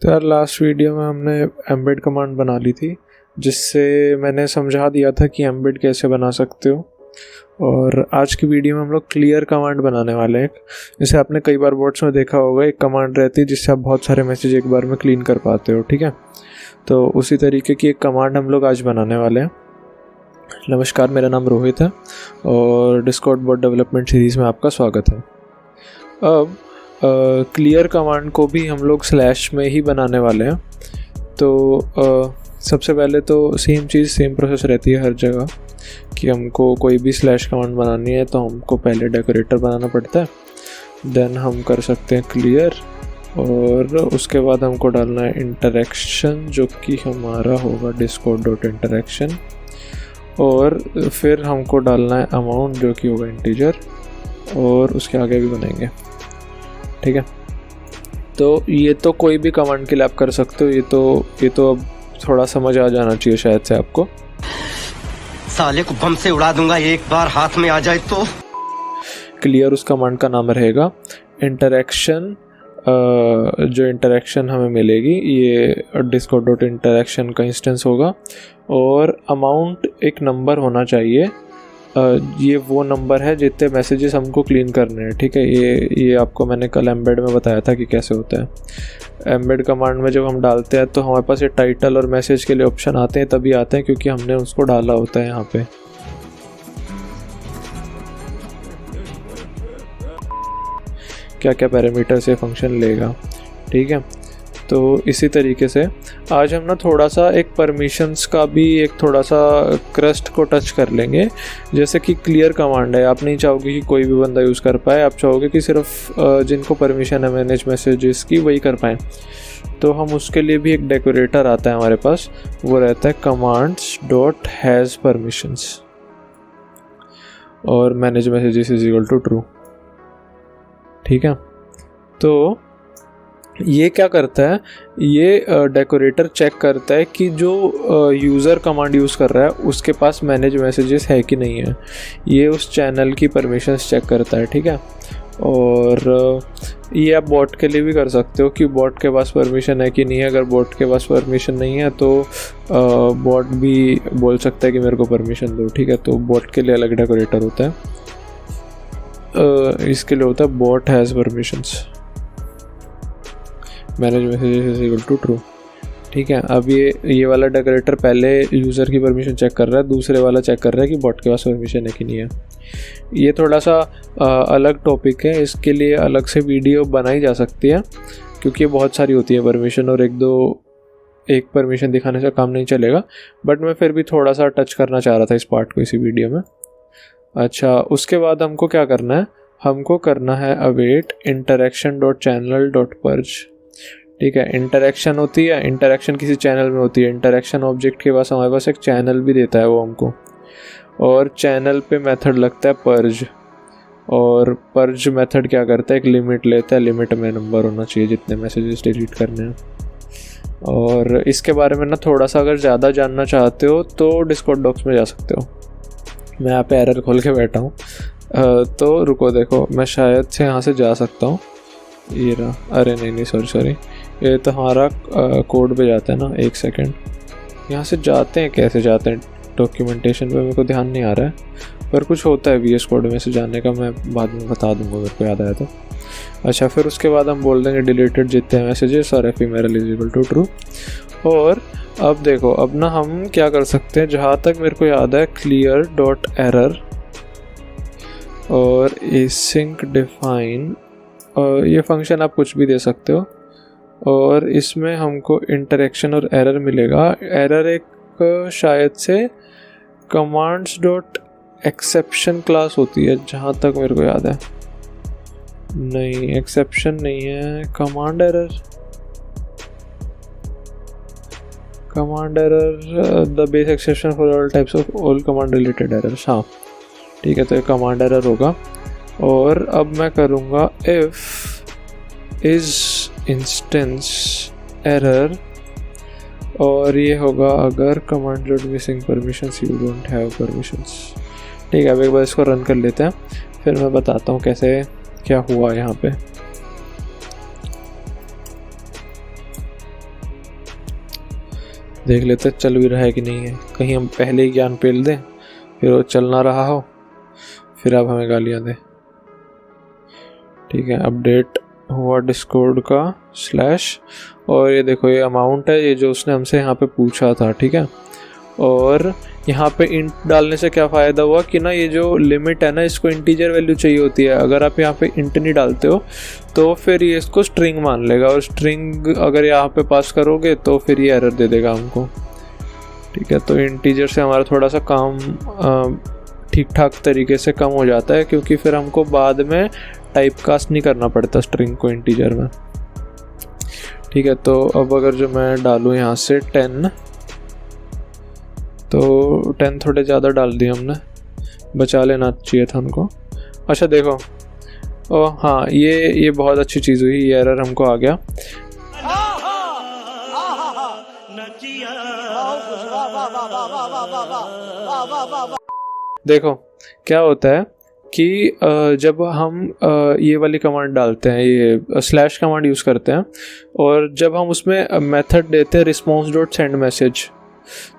तो यार last video में हमने एम्बेड कमांड बना ली थी, जिससे मैंने समझा दिया था कि एम्बेड कैसे बना सकते हो। और आज की वीडियो में हम लोग क्लियर कमांड बनाने वाले हैं। जैसे आपने कई बार बोर्ड्स में देखा होगा, एक कमांड रहती है जिससे आप बहुत सारे मैसेज एक बार में क्लीन कर पाते हो, ठीक है। तो उसी तरीके की एक कमांड हम लोग आज बनाने वाले हैं। नमस्कार, मेरा नाम रोहित है और डिस्कॉर्ड बॉट डेवलपमेंट सीरीज़ में आपका स्वागत है। अब क्लियर कमांड को भी हम लोग स्लैश में ही बनाने वाले हैं। तो सबसे पहले तो सेम प्रोसेस रहती है हर जगह कि हमको कोई भी स्लैश कमांड बनानी है तो हमको पहले डेकोरेटर बनाना पड़ता है, देन हम कर सकते हैं क्लियर, और उसके बाद हमको डालना है इंटरेक्शन, जो कि हमारा होगा discord.interaction, और फिर हमको डालना है अमाउंट, जो कि होगा इंटीजर, और उसके आगे भी बनाएंगे, ठीक है। तो ये तो कोई भी कमांड के लिए आप कर सकते हो। ये तो अब थोड़ा समझ आ जाना चाहिए शायद से आपको। साले को बम से उड़ा दूंगा एक बार हाथ में आ जाए तो। क्लियर उस कमांड का नाम रहेगा। इंटरेक्शन, जो इंटरेक्शन हमें मिलेगी ये discord.interaction का इंस्टेंस होगा, और अमाउंट एक नंबर होना चाहिए। ये वो नंबर है जितने मैसेजेस हमको क्लीन करने हैं, ठीक है। ये आपको मैंने कल एम्बेड में बताया था कि कैसे होता है। एम्बेड कमांड में जब हम डालते हैं तो हमारे पास ये टाइटल और मैसेज के लिए ऑप्शन आते हैं, तभी आते हैं क्योंकि हमने उसको डाला होता है यहाँ पे। क्या क्या पैरामीटर से फंक्शन लेगा, ठीक है। तो इसी तरीके से आज हम ना थोड़ा सा एक परमिशंस का भी एक थोड़ा सा क्रस्ट को टच कर लेंगे। जैसे कि क्लियर कमांड है, आप नहीं चाहोगे कि कोई भी बंदा यूज़ कर पाए, आप चाहोगे कि सिर्फ जिनको परमिशन है मैनेज मैसेजेस की वही कर पाएँ। तो हम उसके लिए भी एक डेकोरेटर आता है हमारे पास, वो रहता है commands.has permissions, और manage messages is equal to true, ठीक है। तो ये क्या करता है, ये डेकोरेटर चेक करता है कि जो यूज़र कमांड यूज़ कर रहा है उसके पास मैनेज मैसेजेस है कि नहीं है। ये उस चैनल की परमिशंस चेक करता है, ठीक है। और ये आप बॉट के लिए भी कर सकते हो कि बॉट के पास परमिशन है कि नहीं है। अगर बॉट के पास परमिशन नहीं है तो बॉट भी बोल सकता है कि मेरे को परमिशन दो, ठीक है। तो बॉट के लिए अलग डेकोरेटर होता है, इसके लिए होता है bot has permissions, manage messages is equal to true, ठीक है। अब ये वाला डेकोरेटर पहले यूज़र की परमिशन चेक कर रहा है, दूसरे वाला चेक कर रहा है कि बॉट के पास परमिशन है कि नहीं है। ये थोड़ा सा अलग टॉपिक है, इसके लिए अलग से वीडियो बनाई जा सकती है क्योंकि बहुत सारी होती है परमिशन, और एक परमिशन दिखाने से काम नहीं चलेगा। बट मैं फिर भी थोड़ा सा टच करना चाह रहा था इस पार्ट को इसी वीडियो में। अच्छा, उसके बाद हमको क्या करना है, हमको करना है अवेट interaction.channel.purge, ठीक है। इंटरेक्शन होती है, इंटरेक्शन किसी चैनल में होती है। इंटरेक्शन ऑब्जेक्ट के पास हमारे पास एक चैनल भी देता है वो हमको, और चैनल पे मेथड लगता है पर्ज, और पर्ज मेथड क्या करता है, एक लिमिट लेता है। लिमिट में नंबर होना चाहिए जितने मैसेजेस डिलीट करने हैं। और इसके बारे में ना थोड़ा सा अगर ज़्यादा जानना चाहते हो तो डिस्कॉर्ड डॉक्स में जा सकते हो। मैं यहाँ पे एरर खोल के बैठा हूँ, तो रुको, देखो मैं शायद से यहाँ से जा सकता हूँ। ये रहा, अरे नहीं सॉरी, ये तो हमारा कोड पे जाता है ना। एक सेकंड, यहाँ से जाते हैं, कैसे जाते हैं डॉक्यूमेंटेशन पे मेरे को ध्यान नहीं आ रहा है, पर कुछ होता है VS कोड में से जाने का, मैं बाद में बता दूंगा मेरे को याद आया तो। अच्छा, फिर उसके बाद हम बोल देंगे डिलीटेड जितने मैसेजेस और ephemeral is equal to true. और अब देखो, अब ना हम क्या कर सकते हैं, जहाँ तक मेरे को याद है clear.error और async define, और ये फंक्शन आप कुछ भी दे सकते हो, और इसमें हमको इंटरेक्शन और एरर मिलेगा। एरर एक शायद से commands.exception क्लास होती है जहाँ तक मेरे को याद है। नहीं, एक्सेप्शन नहीं है, command error the base exception for all types of all command related errors, हाँ ठीक है। तो ये कमांड एरर होगा। और अब मैं करूँगा इफ इज इंस्टेंस एरर, और ये होगा अगर command load missing permissions, you don't have permissions, ठीक है। अब एक बार इसको रन कर लेते हैं, फिर मैं बताता हूँ कैसे क्या हुआ यहाँ पे। देख लेते चल भी रहा है कि नहीं है, कहीं हम पहले ही ज्ञान पेल दें फिर वो चल ना रहा हो, फिर आप हमें गालियाँ दें। ठीक है, अपडेट हुआ डिस्कॉर्ड का / और ये देखो ये अमाउंट है, ये जो उसने हमसे यहाँ पे पूछा था। ठीक है, और यहाँ पे इंट डालने से क्या फ़ायदा हुआ कि ना ये जो लिमिट है ना, इसको इंटीजर वैल्यू चाहिए होती है। अगर आप यहाँ पे इंट नहीं डालते हो तो फिर ये इसको स्ट्रिंग मान लेगा, और स्ट्रिंग अगर यहाँ पे पास करोगे तो फिर ये एरर दे देगा हमको। ठीक है, तो इंटीजर से हमारा थोड़ा सा काम ठीक ठाक तरीके से कम हो जाता है, क्योंकि फिर हमको बाद में टाइप कास्ट नहीं करना पड़ता स्ट्रिंग को इंटीजर में। ठीक है, तो अब अगर जो मैं डालूँ यहाँ से 10, तो 10 थोड़े ज़्यादा डाल दिए हमने, बचा लेना चाहिए था उनको। अच्छा देखो, ओ हाँ, ये बहुत अच्छी चीज़ हुई, ये एरर हमको आ गया। देखो क्या होता है कि जब हम ये वाली कमांड डालते हैं, ये / कमांड यूज़ करते हैं, और जब हम उसमें मेथड देते हैं response.sendMessage,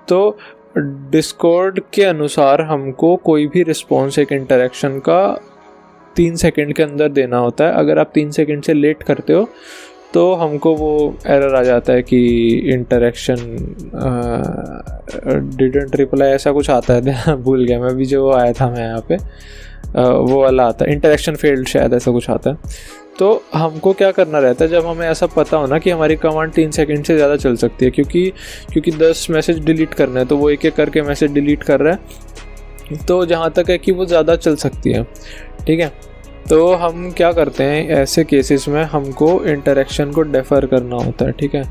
तो डिस्कॉर्ड के अनुसार हमको कोई भी रिस्पॉन्स एक इंटरेक्शन का 3 सेकंड के अंदर देना होता है। अगर आप 3 सेकंड से लेट करते हो तो हमको वो एरर आ जाता है कि इंटरेक्शन डिडंट रिप्लाई, ऐसा कुछ आता है भूल गया मैं, अभी जो आया था मैं यहाँ पे वो वाला आता है, इंटरेक्शन फेल्ड शायद, ऐसा कुछ आता है। तो हमको क्या करना रहता है, जब हमें ऐसा पता हो ना कि हमारी कमांड 3 सेकंड से ज़्यादा चल सकती है, क्योंकि 10 मैसेज डिलीट करना है, तो वो एक एक करके मैसेज डिलीट कर रहा है, तो जहाँ तक है कि वो ज़्यादा चल सकती है। ठीक है, तो हम क्या करते हैं ऐसे केसेस में, हमको इंटरेक्शन को डेफर करना होता है। ठीक है,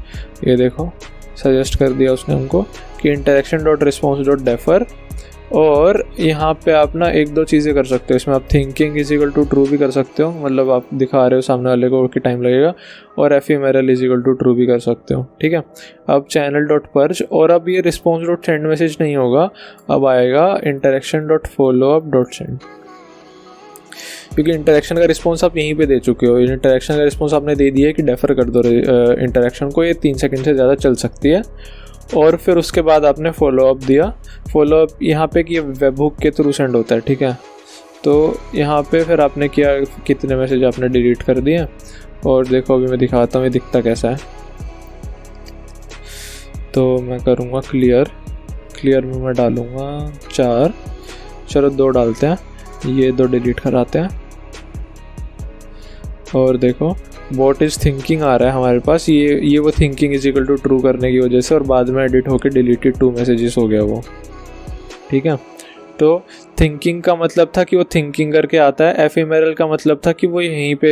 ये देखो सजेस्ट कर दिया उसने हमको कि interaction.response.defer, और यहाँ पे आप ना 1-2 चीज़ें कर सकते हो इसमें। आप थिंकिंग = ट्रू भी कर सकते हो, मतलब आप दिखा रहे हो सामने वाले को कि टाइम लगेगा, और ephemeral = ट्रू भी कर सकते हो। ठीक है, अब channel.purge, और अब ये response.sendMessage नहीं होगा, अब आएगा interaction.followup.send, क्योंकि इंटरेक्शन का रिस्पॉन्स आप यहीं पे दे चुके हो। इंटरेक्शन का रिस्पॉन्स आपने दे दिया है कि डेफर कर दो इंटरेक्शन को, ये 3 सेकंड से ज़्यादा चल सकती है। और फिर उसके बाद आपने फॉलोअप दिया। फॉलोअप यहाँ पे कि ये वेब हुक के थ्रू सेंड होता है। ठीक है, तो यहाँ पे फिर आपने किया, कितने मैसेज आपने डिलीट कर दिए, और देखो अभी मैं दिखाता हूँ ये दिखता कैसा है। तो मैं करूँगा क्लियर में मैं डालूँगा 4, चलो 2 डालते हैं, ये 2 डिलीट कराते हैं, और देखो व्हाट इज़ थिंकिंग आ रहा है हमारे पास, ये वो थिंकिंग = ट्रू करने की वजह से, और बाद में एडिट होकर डिलीटेड 2 मैसेजेस हो गया वो। ठीक है, तो थिंकिंग का मतलब था कि वो थिंकिंग करके आता है, एफिमेरल का मतलब था कि वो यहीं पे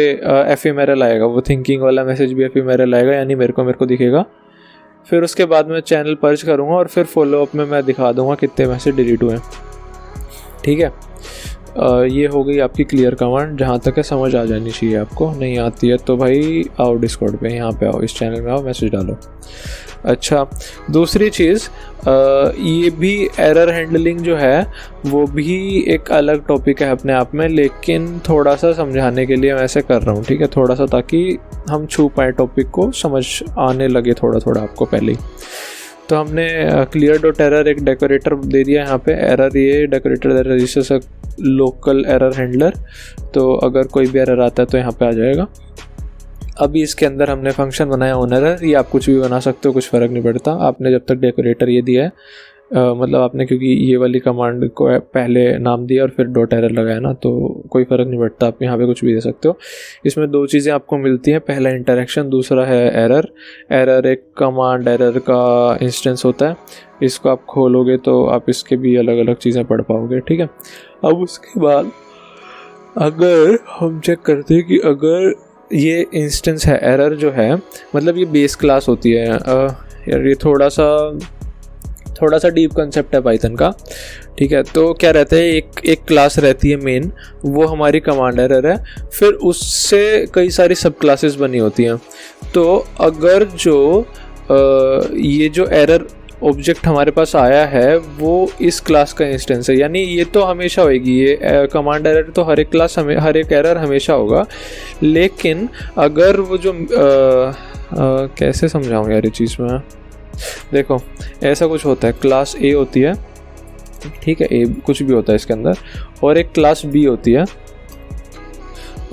एफिमेरल आएगा, वो थिंकिंग वाला मैसेज भी एफिमेरल आएगा, यानी मेरे को दिखेगा। फिर उसके बाद मैं चैनल पर्च करूँगा, और फिर फॉलोअप में मैं दिखा दूँगा कितने मैसेज डिलीट हुए। ठीक है, ये हो गई आपकी क्लियर कमांड, जहाँ तक है समझ आ जानी चाहिए आपको। नहीं आती है तो भाई आओ डिस्कॉर्ड पे, यहाँ पे आओ, इस चैनल में आओ, मैसेज डालो। अच्छा, दूसरी चीज़, ये भी एरर हैंडलिंग जो है वो भी एक अलग टॉपिक है अपने आप में, लेकिन थोड़ा सा समझाने के लिए मैं ऐसे कर रहा हूँ। ठीक है, थोड़ा सा, ताकि हम छू पाए टॉपिक को, समझ आने लगे थोड़ा आपको पहले ही। तो हमने clear.error एक डेकोरेटर दे दिया यहाँ पे। एरर, ये decorator registers a local error handler, तो अगर कोई भी एरर आता है तो यहाँ पे आ जाएगा। अभी इसके अंदर हमने फंक्शन बनाया ओनर, ये आप कुछ भी बना सकते हो, कुछ फ़र्क नहीं पड़ता। आपने जब तक डेकोरेटर ये दिया है, मतलब आपने क्योंकि ये वाली कमांड को पहले नाम दिया और फिर .error लगाया ना, तो कोई फ़र्क नहीं पड़ता, आप यहाँ पे कुछ भी दे सकते हो। इसमें 2 चीज़ें आपको मिलती हैं, पहला इंटरेक्शन, दूसरा है एरर। एरर एक कमांड एरर का इंस्टेंस होता है, इसको आप खोलोगे तो आप इसके भी अलग अलग चीज़ें पढ़ पाओगे। ठीक है, अब उसके बाद अगर हम चेक करते हैं कि अगर ये इंस्टेंस है, एरर जो है मतलब ये बेस क्लास होती है। यार ये थोड़ा सा डीप कंसेप्ट है पाइथन का। ठीक है, तो क्या रहता है, एक क्लास रहती है मेन, वो हमारी कमांड एरर है, फिर उससे कई सारी सब क्लासेस बनी होती हैं। तो अगर जो ये जो एरर ऑब्जेक्ट हमारे पास आया है वो इस क्लास का इंस्टेंस है, यानी ये तो हमेशा होगी, ये कमांड एरर तो हर एक क्लास हर एक एरर हमेशा होगा। लेकिन अगर वो जो कैसे समझाऊँ यार ये चीज़ में, देखो ऐसा कुछ होता है, क्लास ए होती है, ठीक है, ए कुछ भी होता है इसके अंदर, और एक क्लास बी होती है,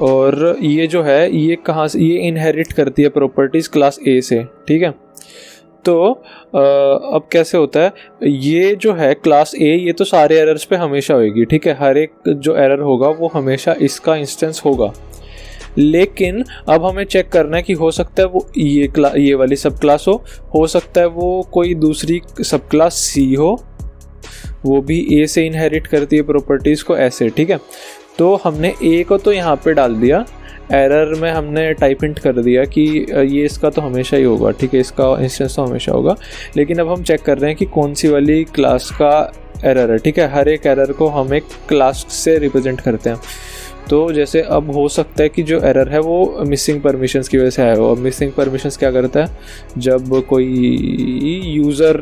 और ये जो है ये कहाँ से, ये इनहेरिट करती है प्रॉपर्टीज़ क्लास ए से, ठीक है। तो अब कैसे होता है, ये जो है क्लास ए, ये तो सारे एरर्स पे हमेशा होगी, ठीक है, हर एक जो एरर होगा वो हमेशा इसका इंस्टेंस होगा। लेकिन अब हमें चेक करना है कि हो सकता है वो ये वाली सब क्लास हो सकता है वो कोई दूसरी सब क्लास सी हो, वो भी ए से इनहेरिट करती है प्रॉपर्टीज़ को ऐसे, ठीक है। तो हमने ए को तो यहाँ पे डाल दिया, एरर में हमने टाइप इंट कर दिया कि ये इसका तो हमेशा ही होगा, ठीक है, इसका इंस्टेंस तो हमेशा होगा। लेकिन अब हम चेक कर रहे हैं कि कौन सी वाली क्लास का एरर है, ठीक है। हर एक एरर को हम एक क्लास से रिप्रेजेंट करते हैं। तो जैसे अब हो सकता है कि जो एरर है वो मिसिंग परमिशंस की वजह से आया हो। अब मिसिंग परमिशंस क्या करता है, जब कोई यूज़र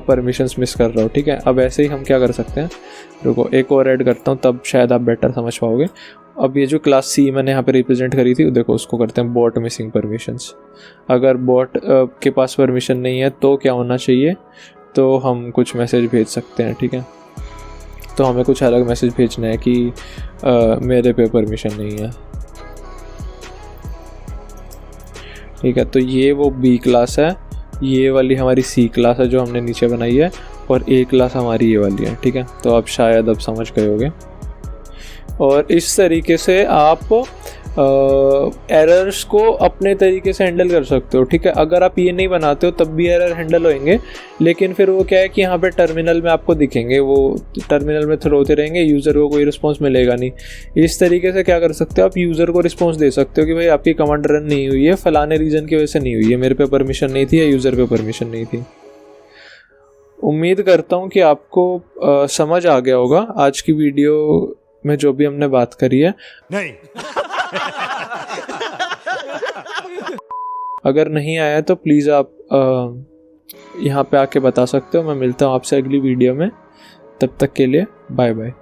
परमिशंस मिस कर रहा हो, ठीक है। अब ऐसे ही हम क्या कर सकते हैं, रुको एक और ऐड करता हूँ, तब शायद आप बेटर समझ पाओगे। अब ये जो क्लास सी मैंने यहाँ पे रिप्रेजेंट करी थी, देखो उसको करते हैं बॉट मिसिंग परमिशंस। अगर बॉट के पास परमिशन नहीं है तो क्या होना चाहिए, तो हम कुछ मैसेज भेज सकते हैं, ठीक है। तो हमें कुछ अलग मैसेज भेजना है कि मेरे पे परमिशन नहीं है, ठीक है। तो ये वो बी क्लास है, ये वाली हमारी सी क्लास है जो हमने नीचे बनाई है, और ए क्लास हमारी ये वाली है, ठीक है। तो आप शायद अब समझ गए होगे। और इस तरीके से आप एरर्स को अपने तरीके से हैंडल कर सकते हो, ठीक है। अगर आप ये नहीं बनाते हो तब भी एरर हैंडल होंगे, लेकिन फिर वो क्या है कि यहाँ पे टर्मिनल में आपको दिखेंगे, वो टर्मिनल में थ्रो होते रहेंगे, यूज़र को कोई रिस्पॉन्स मिलेगा नहीं। इस तरीके से क्या कर सकते हो, आप यूज़र को रिस्पॉन्स दे सकते हो कि भाई आपकी कमांड रन नहीं हुई है, फलाने रीज़न की वजह से नहीं हुई है, मेरे पे परमिशन नहीं थी या यूज़र पे परमिशन नहीं थी। उम्मीद करता हूँ कि आपको समझ आ गया होगा आज की वीडियो में जो भी हमने बात करी है। नहीं अगर नहीं आया तो प्लीज़ आप यहाँ पे आके बता सकते हो। मैं मिलता हूँ आपसे अगली वीडियो में, तब तक के लिए बाय बाय।